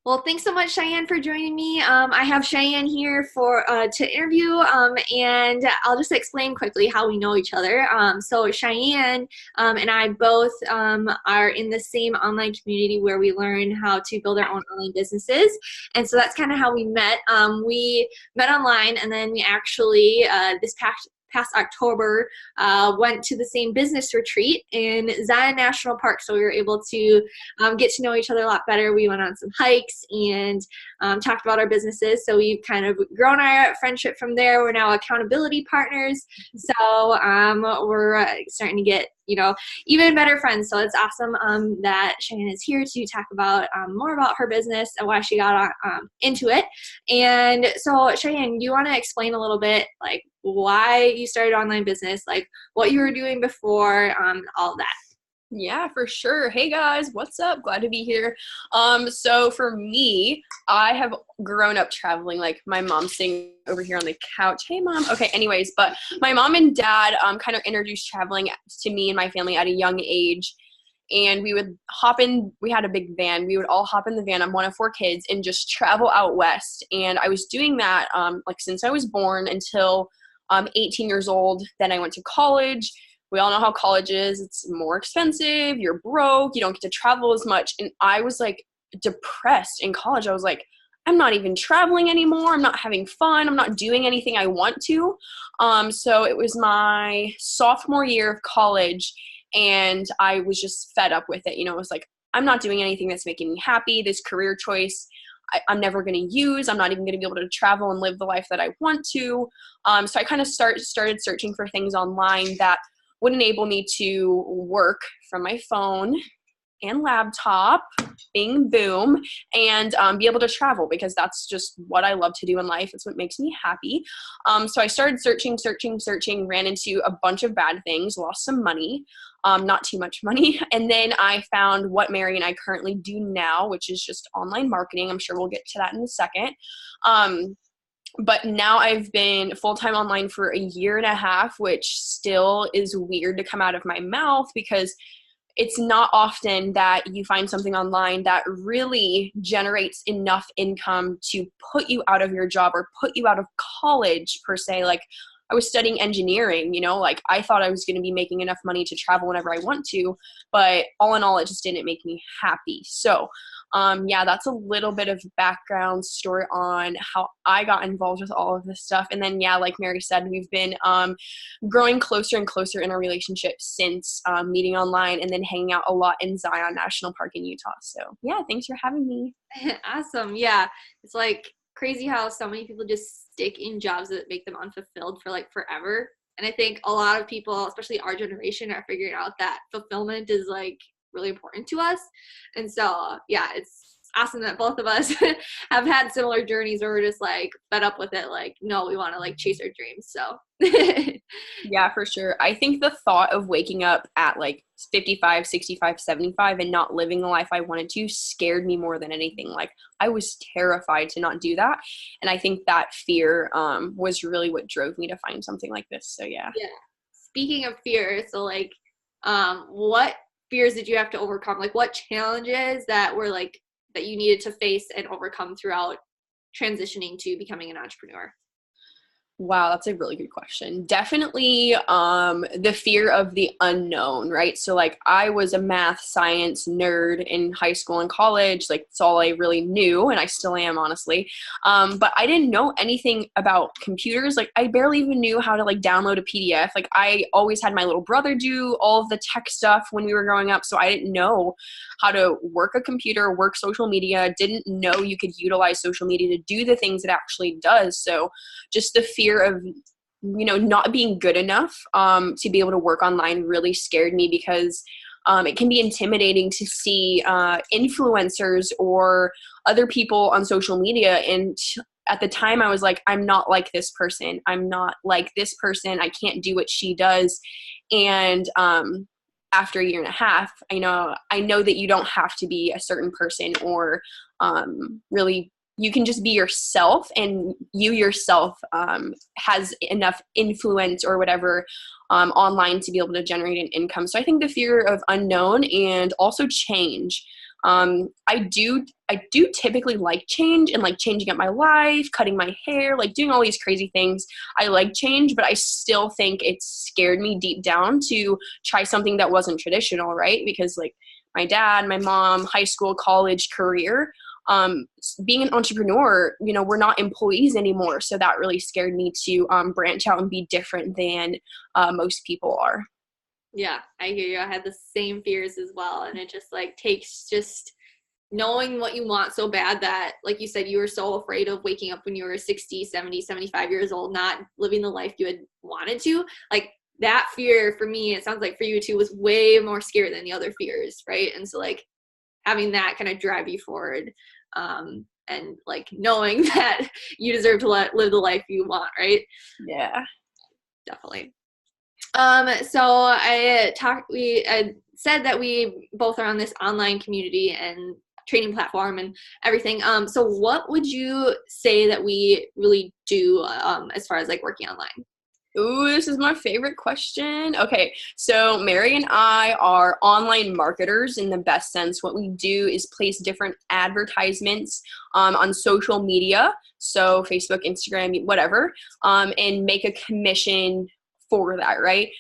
Well, thanks so much, Cheyenne, for joining me. I have Cheyenne here for to interview, and I'll just explain quickly how we know each other. So Cheyenne and I both are in the same online community where we learn how to build our own online businesses, and so that's kind of how we met. We met online, and then we actually this past October, went to the same business retreat in Zion National Park. So we were able to get to know each other a lot better. We went on some hikes and talked about our businesses. So we've kind of grown our friendship from there. We're now accountability partners. So we're starting to get, even better friends. So it's awesome that Cheyenne is here to talk about more about her business and why she got into it. And so Cheyenne, do you want to explain a little bit like why you started online business, like what you were doing before, all of that? Yeah, for sure. Hey guys, what's up? Glad to be here. So for me, I have grown up traveling. Like my mom's sitting over here on the couch. Hey mom. Okay, anyways, but my mom and dad kind of introduced traveling to me and my family at a young age. And we would hop in, we had a big van. We would all hop in the van. I'm one of four kids and just travel out west. And I was doing that like since I was born until 18 years old. Then I went to college. We all know how college is. It's more expensive. You're broke. You don't get to travel as much. And I was like depressed in college. I was like, I'm not even traveling anymore. I'm not having fun. I'm not doing anything I want to. So it was my sophomore year of college and I was just fed up with it. It was like, I'm not doing anything that's making me happy. This career choice I'm never going to use. I'm not even going to be able to travel and live the life that I want to. So I kind of started searching for things online that would enable me to work from my phone and laptop, bing, boom, and be able to travel because that's just what I love to do in life. It's what makes me happy. So I started searching, ran into a bunch of bad things, lost some money, not too much money. And then I found what Mary and I currently do now, which is just online marketing. I'm sure we'll get to that in a second. But now I've been full-time online for a year and a half, which still is weird to come out of my mouth because it's not often that you find something online that really generates enough income to put you out of your job or put you out of college per se. Like I was studying engineering, like I thought I was going to be making enough money to travel whenever I want to, but all in all, it just didn't make me happy. So yeah, that's a little bit of background story on how I got involved with all of this stuff. And then, yeah, like Mary said, we've been growing closer and closer in our relationship since meeting online and then hanging out a lot in Zion National Park in Utah. So yeah, thanks for having me. Awesome. Yeah. It's like crazy how so many people just stick in jobs that make them unfulfilled for like forever. And I think a lot of people, especially our generation, are figuring out that fulfillment is like really important to us. And so, yeah, it's awesome that both of us have had similar journeys where we're just like fed up with it. Like, no, we want to like chase our dreams. So Yeah, for sure. I think the thought of waking up at like 55, 65, 75 and not living the life I wanted to scared me more than anything. Like I was terrified to not do that. And I think that fear was really what drove me to find something like this. So yeah. yeah. Speaking of fear, so like what fears did you have to overcome? Like what challenges that were like that you needed to face and overcome throughout transitioning to becoming an entrepreneur? Wow, that's a really good question. Definitely the fear of the unknown, right? So like I was a math science nerd in high school and college. Like it's all I really knew and I still am honestly. But I didn't know anything about computers. Like I barely even knew how to like download a PDF. Like I always had my little brother do all of the tech stuff when we were growing up. So I didn't know how to work a computer, work social media, didn't know you could utilize social media to do the things it actually does. So just the fear of not being good enough to be able to work online really scared me because it can be intimidating to see influencers or other people on social media. And at the time I was like, I'm not like this person. I'm not like this person. I can't do what she does. And after a year and a half, I know that you don't have to be a certain person or really you can just be yourself, and you yourself has enough influence or whatever online to be able to generate an income. So I think the fear of unknown and also change I do typically like change and like changing up my life, cutting my hair, like doing all these crazy things. I like change, but I still think it scared me deep down to try something that wasn't traditional, right? Because like my dad, my mom, high school, college, career, being an entrepreneur, we're not employees anymore. So that really scared me to branch out and be different than most people are. Yeah, I hear you. I had the same fears as well. And it just like takes just knowing what you want so bad that, like you said, you were so afraid of waking up when you were 60, 70, 75 years old, not living the life you had wanted to. Like that fear for me, it sounds like for you too, was way more scary than the other fears, right? And so like having that kind of drive you forward, and like knowing that you deserve to live the life you want, right? Yeah. Definitely. So I said that we both are on this online community and training platform and everything. So what would you say that we really do, as far as like working online? Ooh, this is my favorite question. Okay, so Mary and I are online marketers in the best sense. What we do is place different advertisements on social media, so Facebook, Instagram, whatever, and make a commission for that, right?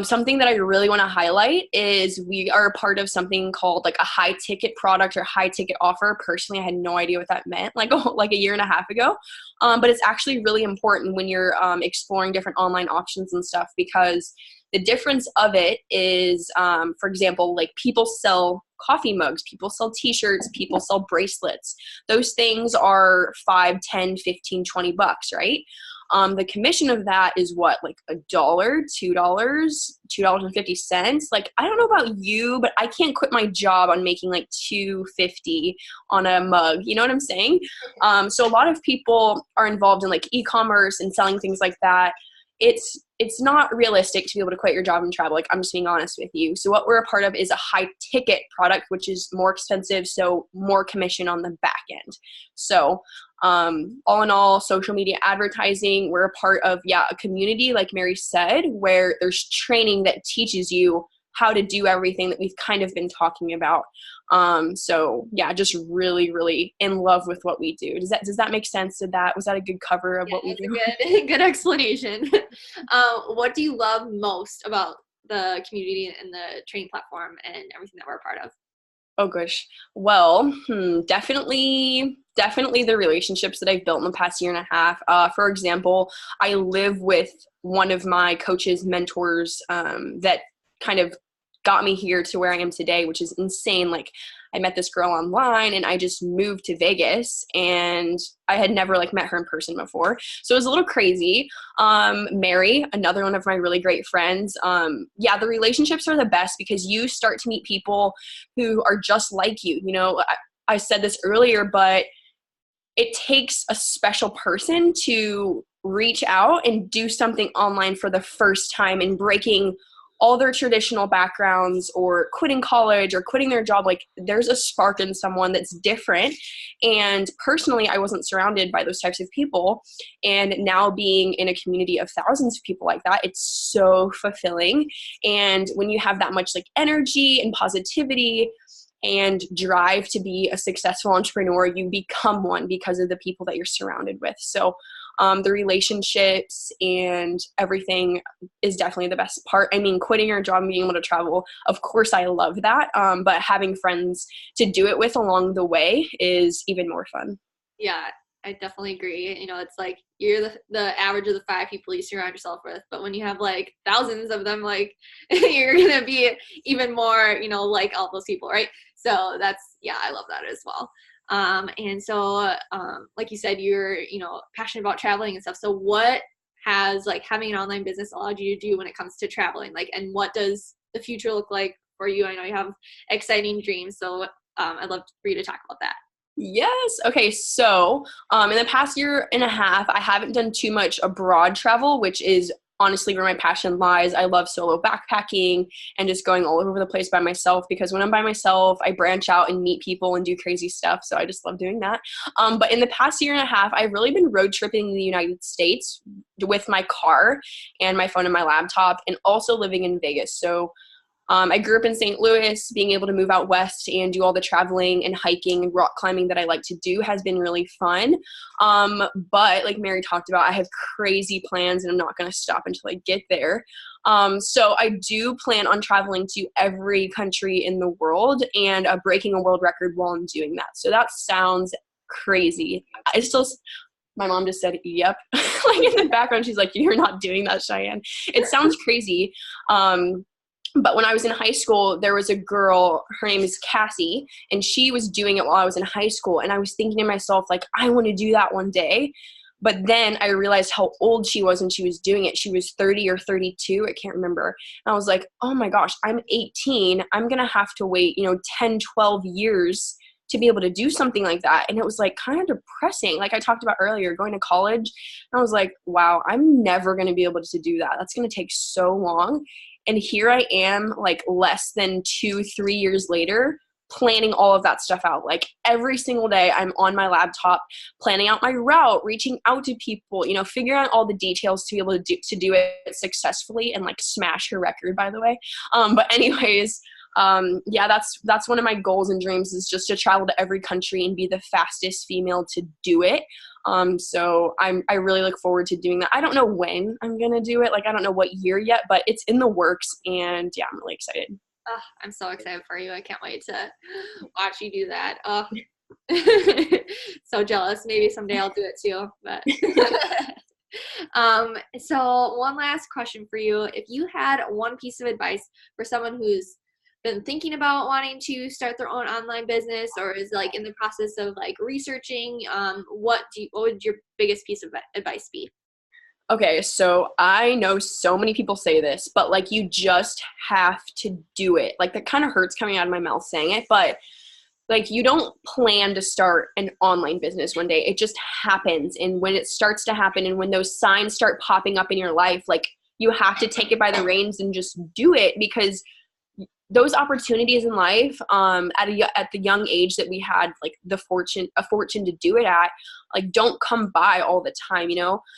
Something that I really want to highlight is we are a part of something called like a high ticket product or high ticket offer. Personally, I had no idea what that meant like a year and a half ago. But it's actually really important when you're exploring different online options and stuff, because the difference of it is, for example, like people sell coffee mugs, people sell t-shirts, people sell bracelets. Those things are 5, 10, 15, 20 bucks, right? The commission of that is what, like $1, $2, $2.50. Like, I don't know about you, but I can't quit my job on making like $2.50 on a mug. You know what I'm saying? So a lot of people are involved in like e-commerce and selling things like that. It's not realistic to be able to quit your job and travel. Like, I'm just being honest with you. So what we're a part of is a high ticket product, which is more expensive. So more commission on the back end. So all in all, social media advertising, we're a part of, a community, like Mary said, where there's training that teaches you how to do everything that we've kind of been talking about. So yeah, just really, really in love with what we do. Does that make sense? Was that a good cover of what we do? Good explanation. What do you love most about the community and the training platform and everything that we're a part of? Oh gosh. Well, definitely the relationships that I've built in the past year and a half. For example, I live with one of my coaches, mentors, that kind of got me here to where I am today, which is insane. Like, I met this girl online and I just moved to Vegas and I had never like met her in person before. So it was a little crazy. Mary, another one of my really great friends. The relationships are the best because you start to meet people who are just like you. I said this earlier, but it takes a special person to reach out and do something online for the first time and breaking all their traditional backgrounds or quitting college or quitting their job. Like, there's a spark in someone that's different. And personally, I wasn't surrounded by those types of people. And now being in a community of thousands of people like that, it's so fulfilling. And when you have that much like energy and positivity and drive to be a successful entrepreneur, you become one because of the people that you're surrounded with. So the relationships and everything is definitely the best part. I mean, quitting your job and being able to travel, of course I love that. But having friends to do it with along the way is even more fun. Yeah, I definitely agree. It's like you're the average of the 5 people you surround yourself with, but when you have like thousands of them, like you're gonna be even more, like all those people, right? So I love that as well. And so, like you said, you're, passionate about traveling and stuff. So what has like having an online business allowed you to do when it comes to traveling? Like, and what does the future look like for you? I know you have exciting dreams. So, I'd love for you to talk about that. Yes. Okay. So, in the past year and a half, I haven't done too much abroad travel, which is honestly where my passion lies. I love solo backpacking and just going all over the place by myself, because when I'm by myself, I branch out and meet people and do crazy stuff. So I just love doing that. But in the past year and a half, I've really been road tripping in the United States with my car and my phone and my laptop, and also living in Vegas. So I grew up in St. Louis. Being able to move out west and do all the traveling and hiking and rock climbing that I like to do has been really fun. But like Mary talked about, I have crazy plans and I'm not going to stop until I get there. So I do plan on traveling to every country in the world and breaking a world record while I'm doing that. So that sounds crazy. My mom just said, yep. Like in the background, she's like, you're not doing that, Cheyenne. It sounds crazy. But when I was in high school, there was a girl, her name is Cassie, and she was doing it while I was in high school. And I was thinking to myself, like, I want to do that one day. But then I realized how old she was when she was doing it. She was 30 or 32. I can't remember. And I was like, oh my gosh, I'm 18. I'm going to have to wait, 10, 12 years to be able to do something like that. And it was like kind of depressing. Like I talked about earlier, going to college, and I was like, wow, I'm never going to be able to do that. That's going to take so long. And here I am, like less than 2-3 years later, planning all of that stuff out. Like every single day I'm on my laptop, planning out my route, reaching out to people, figuring out all the details to be able to do it successfully and like smash her record, by the way. But anyways, yeah, that's one of my goals and dreams, is just to travel to every country and be the fastest female to do it. So I really look forward to doing that. I don't know when I'm going to do it. Like, I don't know what year yet, but it's in the works, and yeah, I'm really excited. Oh, I'm so excited for you. I can't wait to watch you do that. Oh, so jealous. Maybe someday I'll do it too, but so one last question for you. If you had one piece of advice for someone who's been thinking about wanting to start their own online business, or is like in the process of like researching, what would your biggest piece of advice be? Okay, so I know so many people say this, but like you just have to do it. Like that kind of hurts coming out of my mouth saying it, but like you don't plan to start an online business one day. It just happens. And when it starts to happen and when those signs start popping up in your life, like you have to take it by the reins and just do it, because those opportunities in life, at the young age that we had, like a fortune to do it at, like don't come by all the time,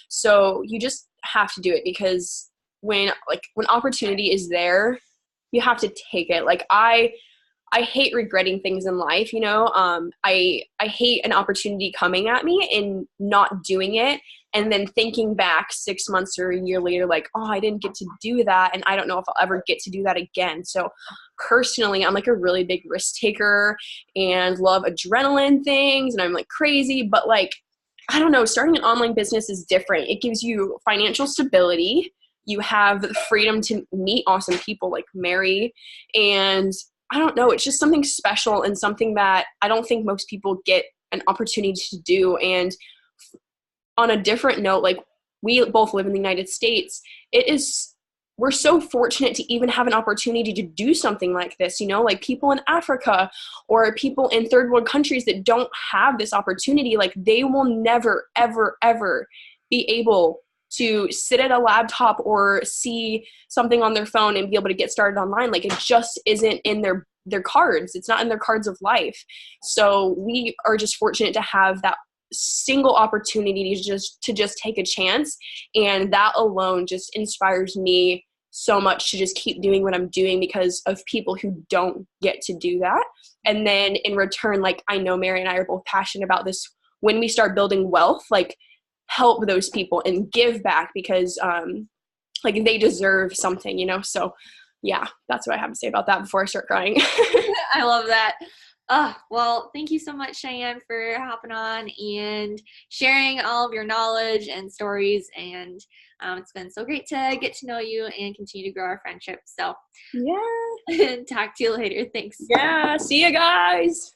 So you just have to do it, because when opportunity is there, you have to take it. Like I hate regretting things in life, I hate an opportunity coming at me and not doing it, and then thinking back 6 months or a year later, like, oh, I didn't get to do that, and I don't know if I'll ever get to do that again. So personally, I'm like a really big risk taker and love adrenaline things, and I'm like crazy, but like, I don't know, starting an online business is different. It gives you financial stability. You have the freedom to meet awesome people like Mary, and I don't know, it's just something special and something that I don't think most people get an opportunity to do. And on a different note, like we both live in the United States, we're so fortunate to even have an opportunity to do something like this, like people in Africa or people in third world countries that don't have this opportunity, like they will never, ever, ever be able to sit at a laptop or see something on their phone and be able to get started online. Like it just isn't in their cards. It's not in their cards of life. So we are just fortunate to have that single opportunity to just take a chance. And that alone just inspires me so much to just keep doing what I'm doing, because of people who don't get to do that. And then in return, like I know Mary and I are both passionate about this. When we start building wealth, like help those people and give back, because like they deserve something, So yeah, that's what I have to say about that before I start crying. I love that. Well, thank you so much, Cheyenne, for hopping on and sharing all of your knowledge and stories. And it's been so great to get to know you and continue to grow our friendship. So yeah. talk to you later. Thanks. Yeah. See you guys.